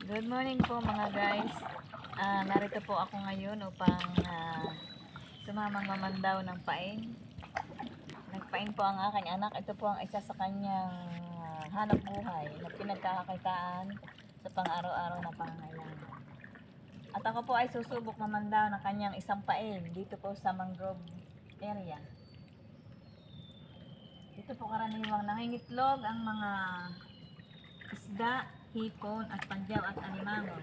Good morning po mga guys. Narito po ako ngayon upang sumamang mamandaw ng pain. Nagpain po ang aking anak. Ito po ang isa sa kanyang hanap buhay na pinagkakakitaan sa pang-araw-araw na pangangailangan. At ako po ay susubok mamandaw ng kanyang isang pain dito po sa mangrove area. Dito po karaniwang nangingitlog ang mga isda, hipon at panjaw at alimango.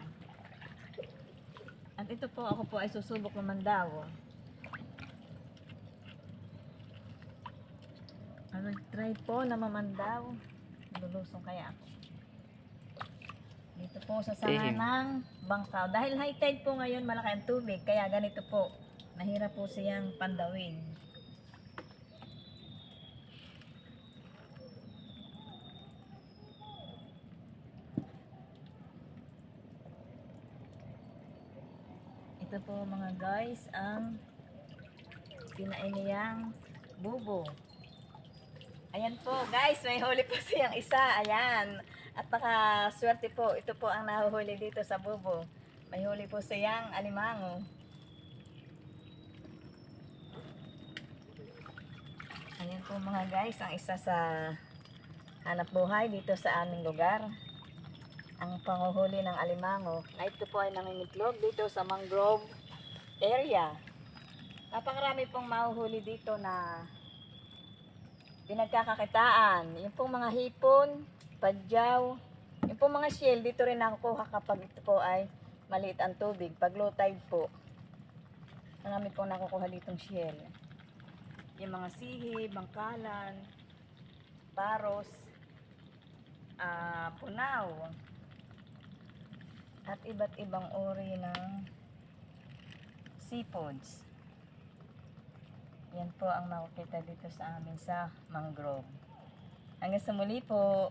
At ito po, ako po ay susubok mamandaw. Try po na mamandaw. Lulusong kaya ako. Dito po sa sanga ng Bangkaw. Dahil high tide po ngayon, malaki ang tubig. Kaya ganito po, nahirap po siyang pandawin. Ito po mga guys ang kinain niyang bubo. Ayan po guys, may huli po siyang isa. Ayan. At nakaswerte po, ito po ang nahuhuli dito sa bubo. May huli po siyang alimango. Ayan po mga guys, ang isa sa hanap buhay dito sa aming lugar. Ang panguhuli ng alimango. Ito po ay nangingitlog dito sa mangrove area. Napakarami pong mahuhuli dito na pinagkakakitaan. Yung pong mga hipon, padyaw, yung pong mga shell, dito rin nakukuha kapag ito po ay maliit ang tubig. Pag low tide po, marami pong nakukuha ditong shell. Yung mga sihi, bangkalan, paros, punaw, at iba't ibang uri ng seafoods. Yan po ang makikita dito sa amin sa mangrove. Hanggang sa muli po.